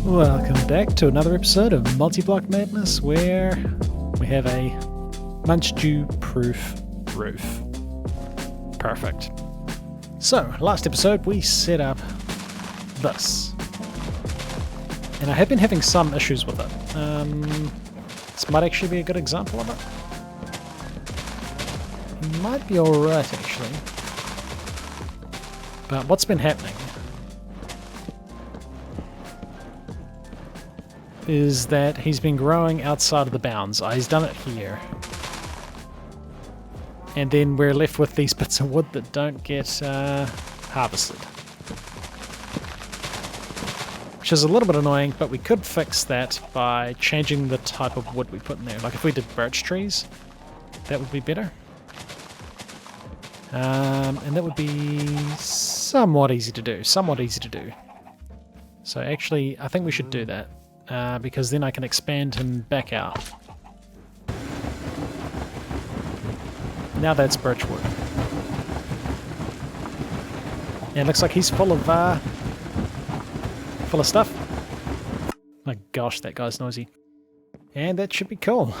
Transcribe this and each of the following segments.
Welcome back to another episode of Multiblock Madness, where we have a munch-dew-proof roof. Perfect. So, last episode we set up this. And I have been having some issues with it. This might actually be a good example of it. Might be alright, actually. But what's been happening is that he's been growing outside of the bounds. He's done it here. And then we're left with these bits of wood that don't get harvested. Which is a little bit annoying, but we could fix that by changing the type of wood we put in there. Like if we did birch trees, that would be better. And that would be somewhat easy to do. So actually, I think we should do that. Because then I can expand him back out. Now that's birchwood. Yeah, it looks like he's full of stuff. My gosh, that guy's noisy. And that should be cool.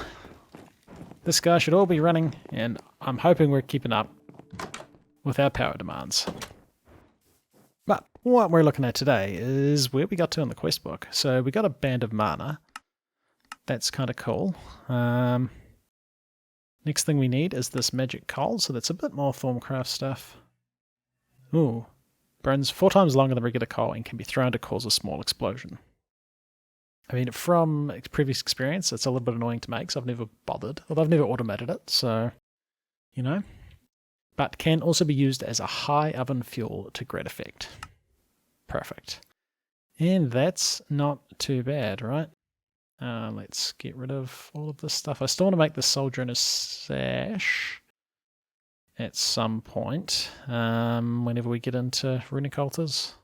This guy should all be running, and I'm hoping we're keeping up with our power demands. But what we're looking at today is where we got to in the quest book. So we got a band of mana. That's kind of cool. Next thing we need is this magic coal, so that's a bit more Thorncraft stuff. Ooh. Burns 4 times longer than regular coal and can be thrown to cause a small explosion. I mean, from previous experience, it's a little bit annoying to make, so I've never bothered. Although I've never automated it, so, you know. But can also be used as a high oven fuel to great effect. Perfect. And that's not too bad, right? Let's get rid of all of this stuff. I still want to make the soldier in a sash at some point, whenever we get into runic altars.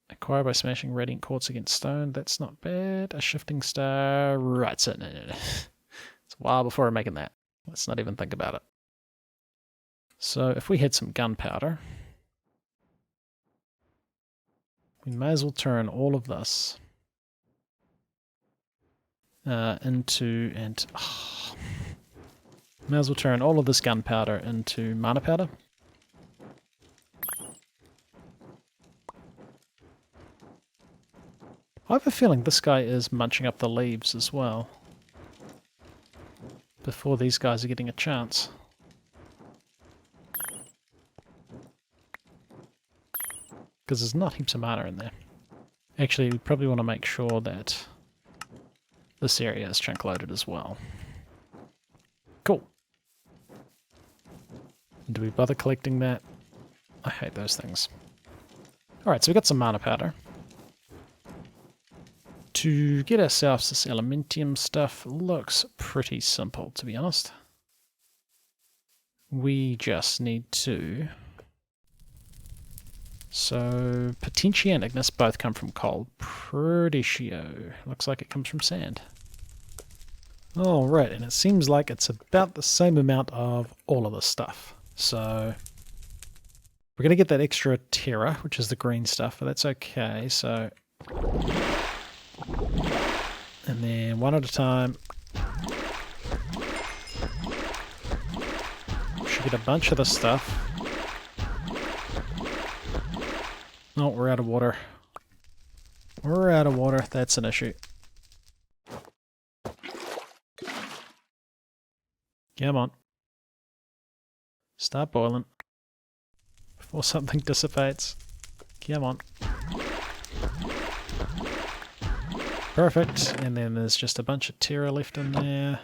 Acquire by smashing radiant quartz against stone. That's not bad. A shifting star. Right, so no. It's a while before I'm making that. Let's not even think about it. So if we had some gunpowder, we may as well turn all of this into gunpowder into mana powder. I have a feeling this guy is munching up the leaves as well, before these guys are getting a chance. Because there's not heaps of mana in there. Actually, we probably want to make sure that this area is chunk loaded as well. Cool. Do we bother collecting that? I hate those things. Alright, so we got some mana powder. To get ourselves this elementium stuff looks pretty simple, to be honest. We just need to... So, Potentia and Ignis both come from coal. Pretitio looks like it comes from sand. Alright, and it seems like it's about the same amount of all of this stuff. So, we're going to get that extra terra, which is the green stuff, but that's okay. So, and then one at a time. We should get a bunch of this stuff. Oh, we're out of water. We're out of water. That's an issue. Come on. Start boiling. Before something dissipates. Come on. Perfect. And then there's just a bunch of terra left in there,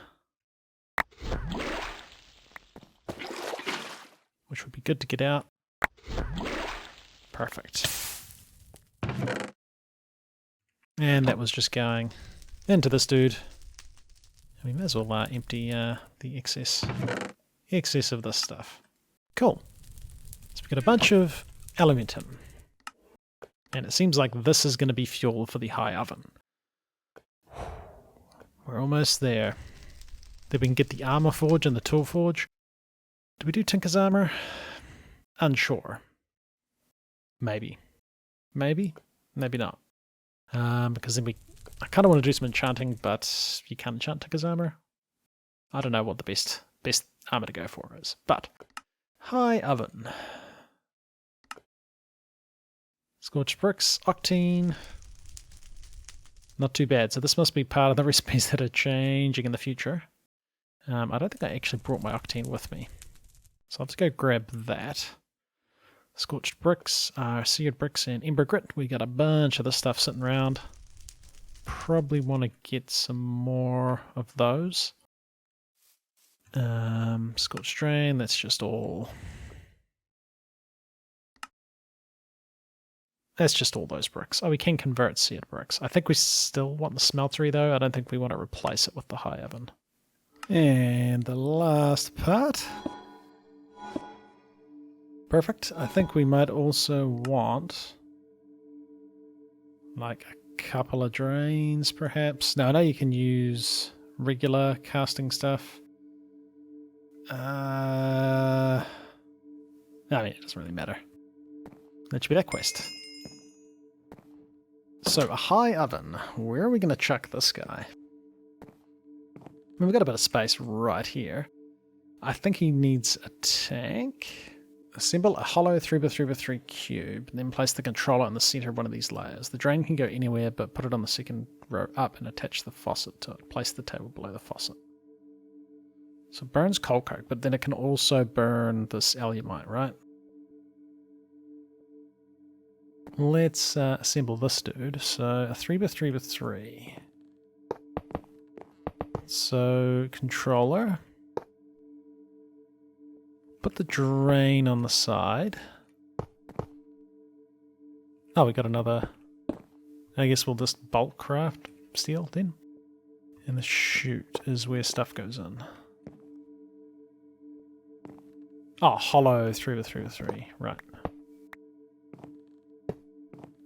which would be good to get out. Perfect. And that was just going into this dude. We may as well empty the excess of this stuff. Cool. So we've got a bunch of elementum. And it seems like this is going to be fuel for the high oven. We're almost there. Then we can get the armor forge and the tool forge. Do we do Tinker's armor? Unsure. Maybe. Maybe? Maybe not. Because then I kind of want to do some enchanting, but you can't enchant Ticker's armor. I don't know what the best armor to go for is. But, high oven. Scorched bricks, octane. Not too bad. So this must be part of the recipes that are changing in the future. I don't think I actually brought my octane with me. So I'll just go grab that. Scorched bricks, seared bricks, and ember grit. We got a bunch of this stuff sitting around. Probably want to get some more of those. Scorched drain, that's just all. That's just all those bricks. Oh, we can convert seared bricks. I think we still want the smeltery though. I don't think we want to replace it with the high oven. And the last part. Perfect. I think we might also want like a couple of drains perhaps. No, I know you can use regular casting stuff. I mean, it doesn't really matter. That should be that quest. So, a high oven. Where are we going to chuck this guy? I mean, we've got a bit of space right here. I think he needs a tank. Assemble a hollow 3x3x3 cube, and then place the controller in the center of one of these layers. The drain can go anywhere, but put it on the second row up and attach the faucet to it. Place the table below the faucet. So it burns coal coke, but then it can also burn this alumite, right? Let's assemble this dude. So a 3x3x3. So controller. Put the drain on the side. Oh, we got another. I guess we'll just bulk craft steel then. And the chute is where stuff goes in. Oh, hollow 3x3x3. Right.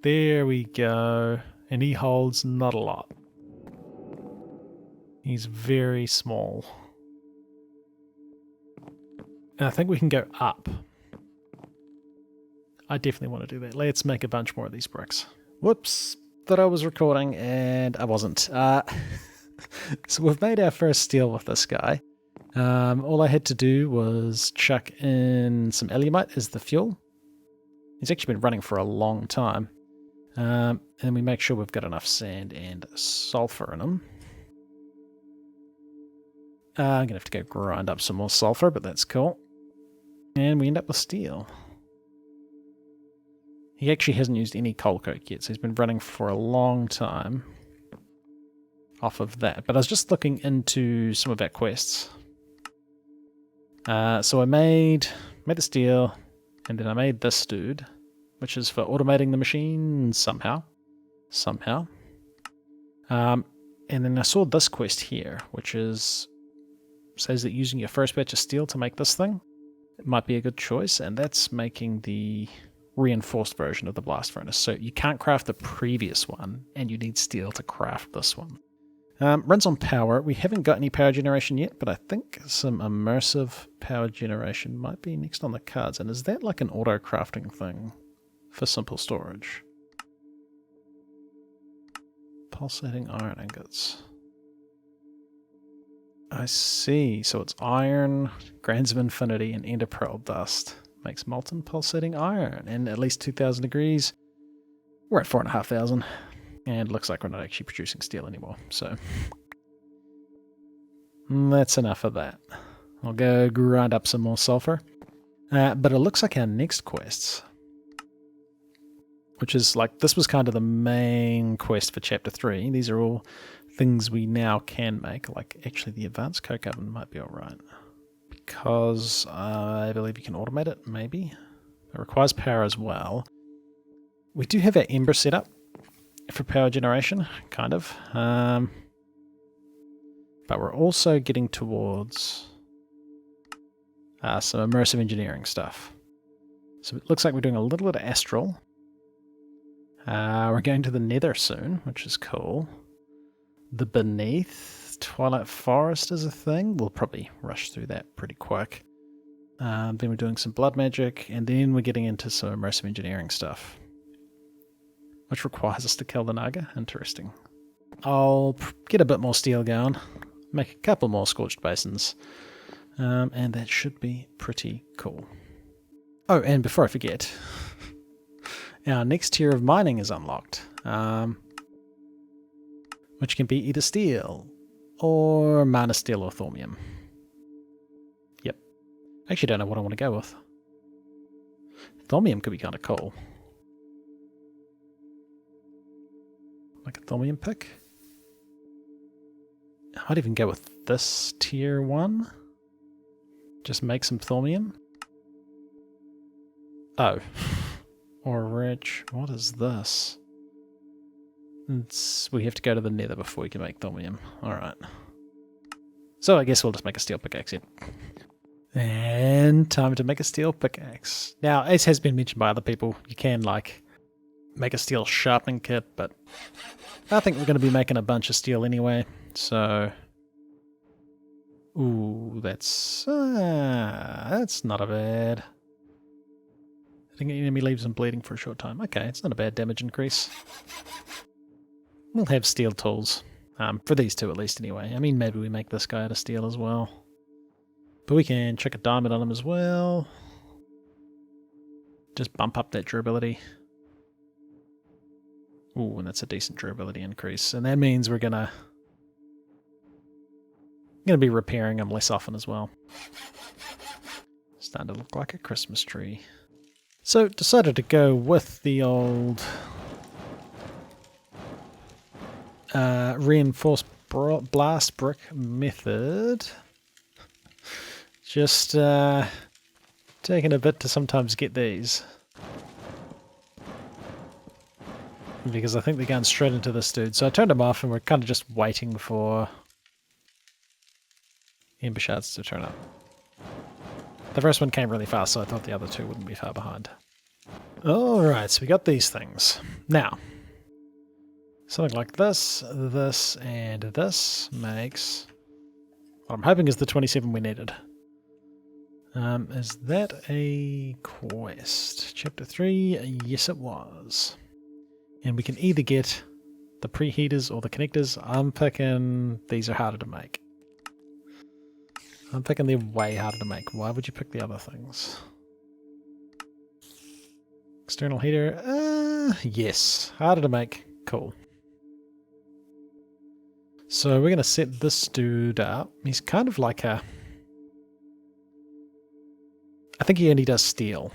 There we go. And he holds not a lot. He's very small. And I think we can go up. I definitely want to do that. Let's make a bunch more of these bricks. Whoops. Thought I was recording and I wasn't. So we've made our first steel with this guy. All I had to do was chuck in some alumite as the fuel. He's actually been running for a long time. And we make sure we've got enough sand and sulfur in him. I'm going to have to go grind up some more sulfur, but that's cool. And we end up with steel. He actually hasn't used any coal coke yet, so he's been running for a long time off of that. But I was just looking into some of our quests. So I made the steel, and then I made this dude, which is for automating the machine somehow. And then I saw this quest here, which says that using your first batch of steel to make this thing, it might be a good choice, and that's making the reinforced version of the blast furnace. So you can't craft the previous one, and you need steel to craft this one. Runs on power. We haven't got any power generation yet, but I think some immersive power generation might be next on the cards. And is that like an auto crafting thing for simple storage? Pulsating iron ingots. I see. So it's iron, grains of infinity, and ender pearl dust. Makes molten pulsating iron. And at least 2,000 degrees. We're at 4,500. And it looks like we're not actually producing steel anymore. So that's enough of that. I'll go grind up some more sulfur. But it looks like our next quests, which is like, this was kind of the main quest for Chapter 3. These are all things we now can make. Like, actually, the advanced coke oven might be alright. Because I believe you can automate it, maybe. It requires power as well. We do have our ember set up for power generation, kind of. But we're also getting towards some immersive engineering stuff. So it looks like we're doing a little bit of astral. We're going to the Nether soon, which is cool. The Beneath Twilight Forest is a thing. We'll probably rush through that pretty quick. Then we're doing some blood magic, and then we're getting into some immersive engineering stuff, which requires us to kill the Naga. Interesting. I'll get a bit more steel going, make a couple more scorched basins, and that should be pretty cool. Oh, and before I forget, our next tier of mining is unlocked, which can be either steel or mana steel or thormium. Yep. I actually don't know what I want to go with. Thormium could be kind of cool. Like a thormium pick. I might even go with this tier 1. Just make some thormium. Oh. Or rich. What is this? We have to go to the Nether before we can make thormium. Alright. So I guess we'll just make a steel pickaxe then. And time to make a steel pickaxe. Now, as has been mentioned by other people, you can like make a steel sharpening kit, but I think we're going to be making a bunch of steel anyway, so... Ooh, that's not a bad... I think enemy leaves them bleeding for a short time. Okay, it's not a bad damage increase. We'll have steel tools. For these two at least anyway. I mean, maybe we make this guy out of steel as well. But we can chuck a diamond on him as well. Just bump up that durability. Ooh, and that's a decent durability increase. And that means we're gonna be repairing them less often as well. Starting to look like a Christmas tree. So, decided to go with the old reinforced blast brick method. Just taking a bit to sometimes get these. Because I think they're going straight into this dude. So I turned them off and we're kind of just waiting for Ember Shards to turn up. The first one came really fast, so I thought the other two wouldn't be far behind. Alright, so we got these things. Now, something like this, this, and this makes what I'm hoping is the 27 we needed. Is that a quest? Chapter 3? Yes, it was. And we can either get the preheaters or the connectors. I'm picking these are harder to make. I'm picking they're way harder to make. Why would you pick the other things? External heater? Yes. Harder to make. Cool. So we're going to set this dude up. He's kind of like a... I think he only does steel.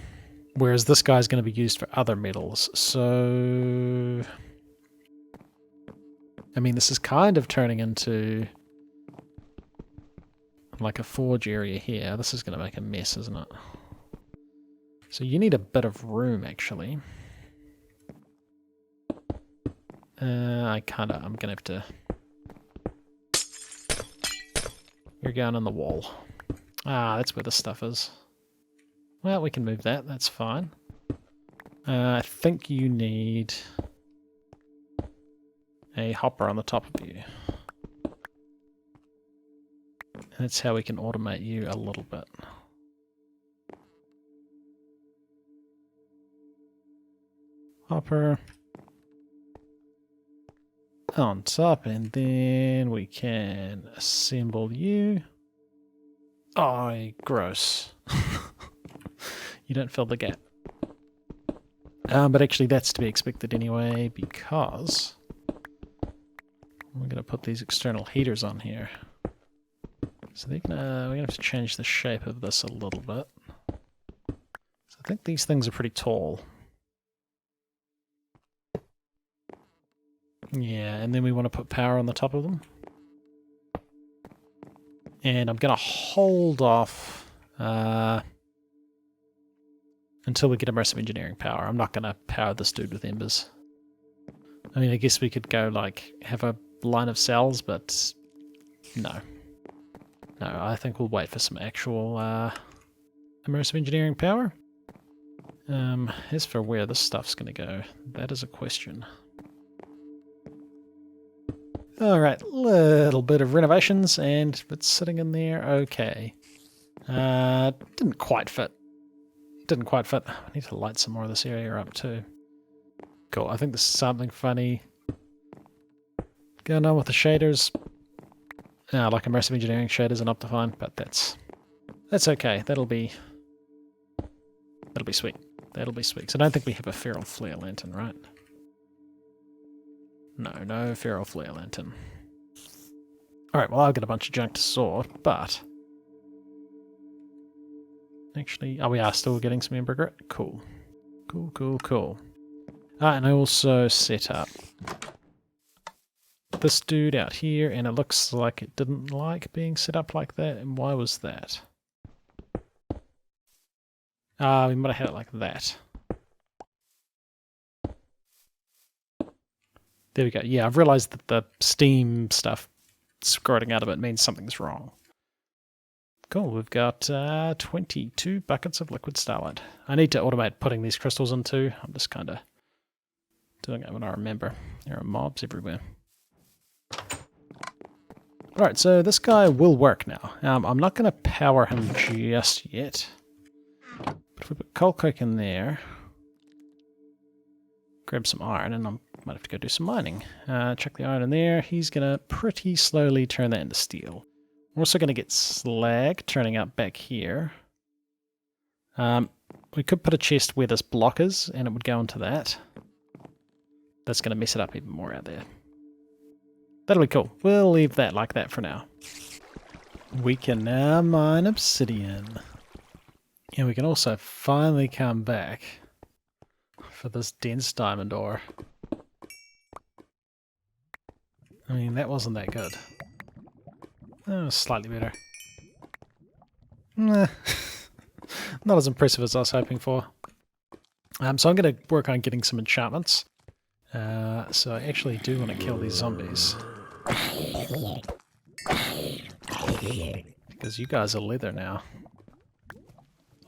Whereas this guy's going to be used for other metals. So... I mean, this is kind of turning into... like a forge area here. This is going to make a mess, isn't it? So you need a bit of room, actually. I'm going to have to... You're going on the wall. Ah, that's where the stuff is. Well, we can move that. That's fine. I think you need a hopper on the top of you. That's how we can automate you a little bit. Hopper on top, and then we can assemble you. Oh, gross. You don't fill the gap. But actually that's to be expected anyway, because we're going to put these external heaters on here. So we're going to have to change the shape of this a little bit. So I think these things are pretty tall. Yeah, and then we want to put power on the top of them. And I'm going to hold off until we get immersive engineering power. I'm not going to power this dude with embers. I mean, I guess we could go, like, have a line of cells, but no. No, I think we'll wait for some actual immersive engineering power. As for where this stuff's going to go, that is a question. Alright, little bit of renovations, and it's sitting in there okay. Didn't quite fit. Didn't quite fit. I need to light some more of this area up too. Cool, I think this is something funny going on with the shaders. Like immersive engineering shaders and Optifine, but that's okay. That'll be sweet. That'll be sweet. So I don't think we have a feral flare lantern, right? No feral flare lantern. Alright, well I've got a bunch of junk to sort, but actually, we are still getting some ember grit. Cool. Cool. And I also set up this dude out here, and it looks like it didn't like being set up like that. And why was that? We might have had it like that. There we go. Yeah, I've realized that the steam stuff squirting out of it means something's wrong. Cool, we've got 22 buckets of liquid starlight. I need to automate putting these crystals into. I'm just kind of doing it when I remember. There are mobs everywhere. Alright, so this guy will work now. I'm not going to power him just yet. But if we put coal coke in there, grab some iron, and I might have to go do some mining. Chuck the iron in there. He's going to pretty slowly turn that into steel. We're also going to get slag turning up back here. We could put a chest where this block is, and it would go into that. That's going to mess it up even more out there. That'll be cool. We'll leave that like that for now. We can now mine obsidian. And we can also finally come back for this dense diamond ore. I mean, that wasn't that good. That was slightly better. Nah. Not as impressive as I was hoping for. So I'm going to work on getting some enchantments. So I actually do want to kill these zombies. Because you guys are leather now.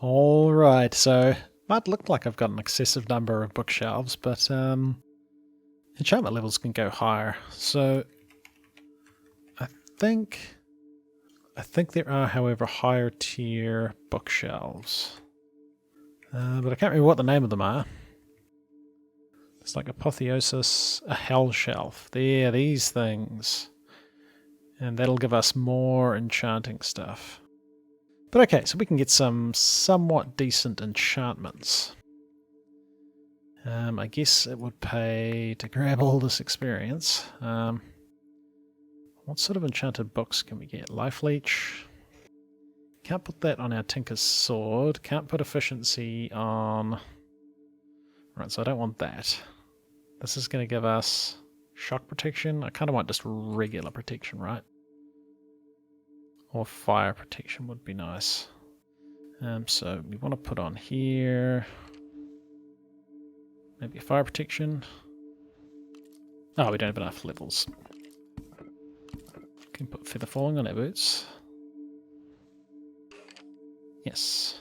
Alright, so might look like I've got an excessive number of bookshelves, but enchantment levels can go higher. So I think there are, however, higher tier bookshelves. But I can't remember what the name of them are. It's like Apotheosis, a hell shelf. There, these things. And that'll give us more enchanting stuff. But okay, so we can get some somewhat decent enchantments. I guess it would pay to grab all this experience. What sort of enchanted books can we get? Life Leech. Can't put that on our Tinker's Sword. Can't put efficiency on... Right, so I don't want that. This is going to give us shock protection. I kind of want just regular protection, right? Or fire protection would be nice. So we want to put on here... Maybe a fire protection. Oh, we don't have enough levels. Can put feather falling on our boots. Yes.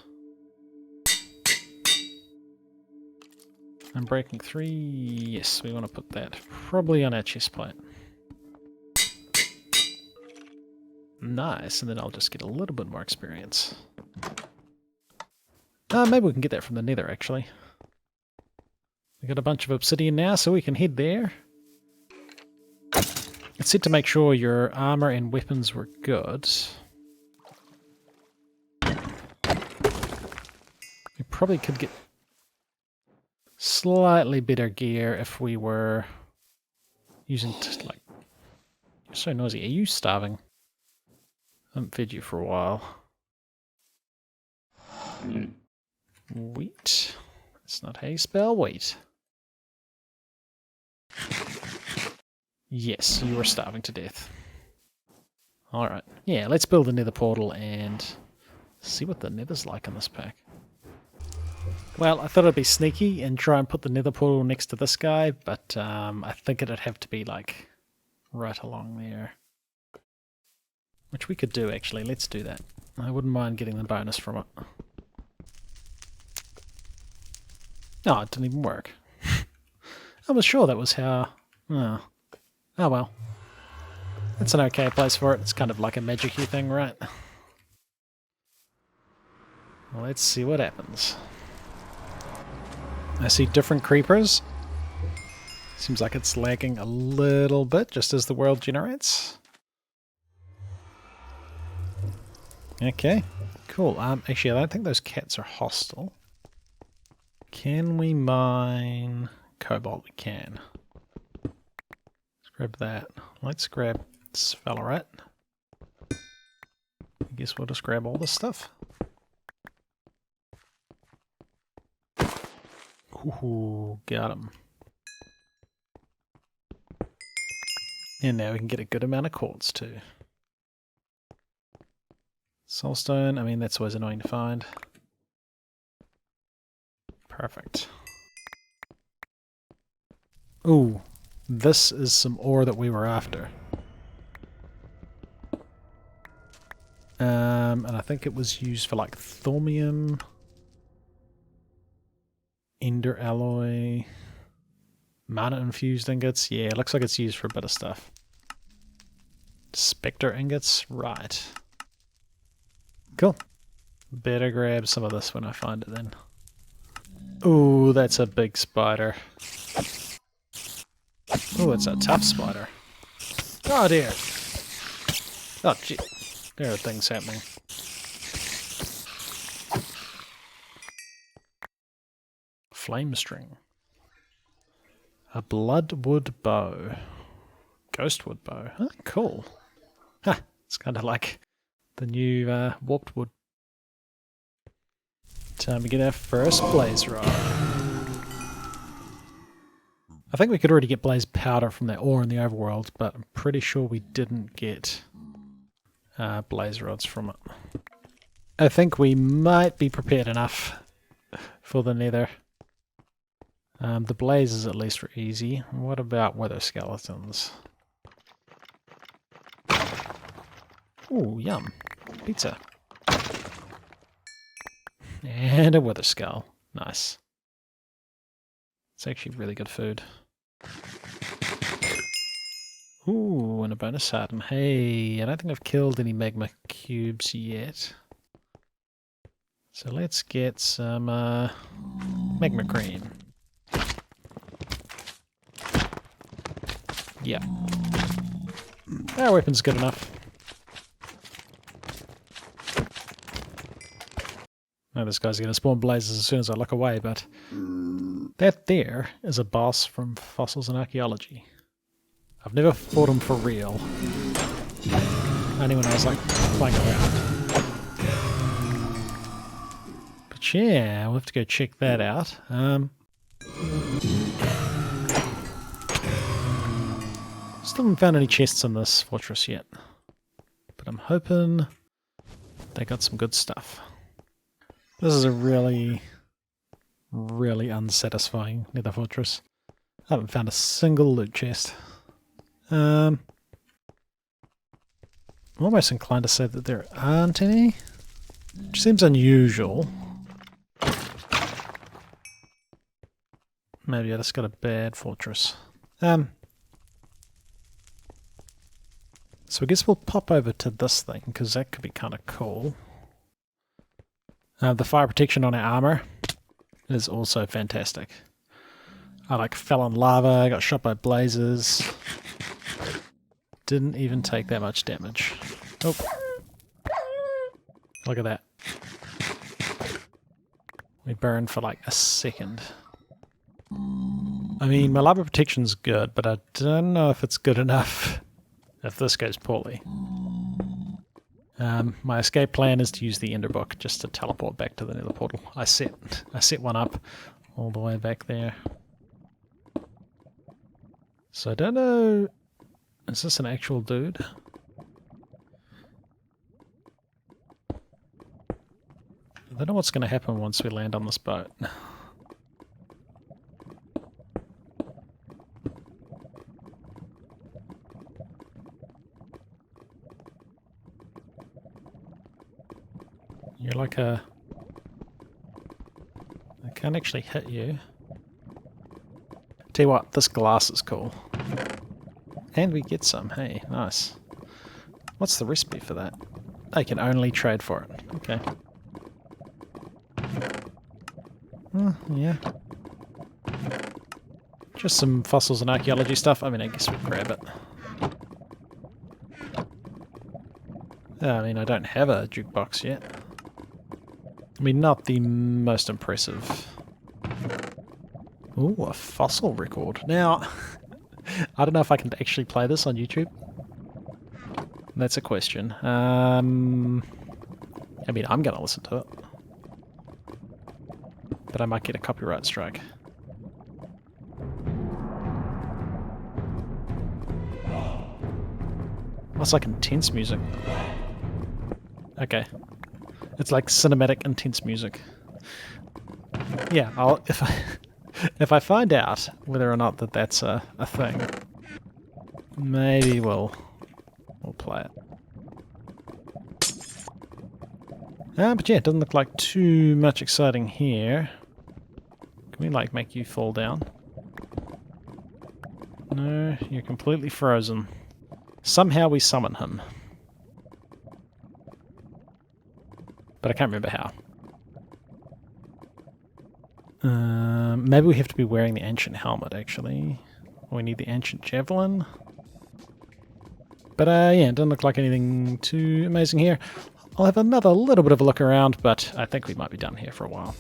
And breaking 3, yes, we want to put that probably on our chest plate. Nice, and then I'll just get a little bit more experience. Maybe we can get that from the Nether, actually. We got a bunch of obsidian now, so we can head there. It said to make sure your armor and weapons were good. We probably could get slightly better gear if we were using, like... You're so noisy. Are you starving? I haven't fed you for a while. Wheat. That's not how you spell wheat. Yes, you are starving to death. Alright. Yeah, let's build a nether portal and see what the nether's like in this pack. Well, I thought I'd be sneaky and try and put the nether portal next to this guy, but I think it'd have to be like right along there. Which we could do actually, let's do that. I wouldn't mind getting the bonus from it. No, it didn't even work. I was sure that was how... Oh well. It's an okay place for it. It's kind of like a magic-y thing, right? Well, let's see what happens. I see different creepers. Seems like it's lagging a little bit just as the world generates. Okay, cool. Actually, I don't think those cats are hostile. Can we mine cobalt? We can. Let's grab that. Let's grab sphalerite. I guess we'll just grab all this stuff. Ooh, got him. And now we can get a good amount of quartz too. Soulstone, I mean that's always annoying to find. Perfect. Ooh, this is some ore that we were after. And I think it was used for like thaumium, ender alloy, mana infused ingots. Yeah, it looks like it's used for a bit of stuff. Spectre ingots, right. Cool. Better grab some of this when I find it then. Ooh, that's a big spider. Ooh, it's a tough spider. Oh dear. Oh gee. There are things happening. Flame string. A bloodwood bow. Ghostwood bow. Huh, cool. Huh, it's kind of like the new warped wood. Time to get our first blaze rod. I think we could already get blaze powder from that ore in the overworld, but I'm pretty sure we didn't get blaze rods from it. I think we might be prepared enough for the nether. The blazes at least were easy. What about wither skeletons? Ooh, yum. Pizza. And a wither skull. Nice. It's actually really good food. Ooh, and a bonus heart. And hey, I don't think I've killed any magma cubes yet. So let's get some magma cream. Yeah. Our weapon's good enough. Now this guy's going to spawn blazes as soon as I look away, but that there is a boss from Fossils and Archaeology. I've never fought him for real. Only when I was like playing around. But yeah, we'll have to go check that out. Still haven't found any chests in this fortress yet. But I'm hoping they got some good stuff. This is a really, really unsatisfying nether fortress. I haven't found a single loot chest. I'm almost inclined to say that there aren't any, which seems unusual. Maybe I just got a bad fortress. So I guess we'll pop over to this thing, because that could be kind of cool. The fire protection on our armor is also fantastic. I like fell in lava, I got shot by blazes. Didn't even take that much damage. Oh. Look at that. We burned for like a second. I mean, my lava protection's good, but I don't know if it's good enough if this goes poorly. My escape plan is to use the ender book just to teleport back to the nether portal. I set one up all the way back there. So I don't know, is this an actual dude? I don't know what's going to happen once we land on this boat. You're like a... I can't actually hit you. Tell you what, this glass is cool. And we get some, hey, nice. What's the recipe for that? I can only trade for it. Okay. Yeah. Just some fossils and archaeology stuff. I mean, I guess we'll grab it. I mean, I don't have a jukebox yet. I mean, not the most impressive. Ooh, a fossil record. Now, I don't know if I can actually play this on YouTube. That's a question. I mean, I'm going to listen to it. But I might get a copyright strike. That's like intense music. Okay. It's like cinematic intense music. Yeah, if I find out whether or not that's a thing, maybe we'll play it. But yeah, it doesn't look like too much exciting here. Can we like make you fall down? No, you're completely frozen. Somehow we summon him. But I can't remember how. Maybe we have to be wearing the ancient helmet, actually. Or we need the ancient javelin. But yeah, it doesn't look like anything too amazing here. I'll have another little bit of a look around, but I think we might be done here for a while.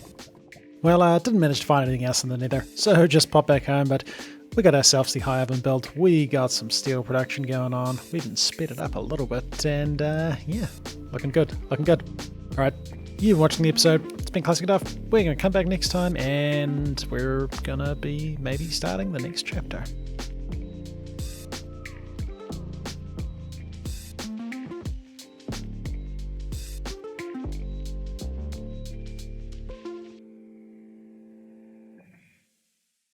Well, I didn't manage to find anything else in the Nether, so just pop back home, but we got ourselves the high oven built, we got some steel production going on, we even sped it up a little bit, and yeah, looking good, looking good. Alright, you've been watching the episode, it's been ClassicDuff, we're going to come back next time, and we're going to be maybe starting the next chapter.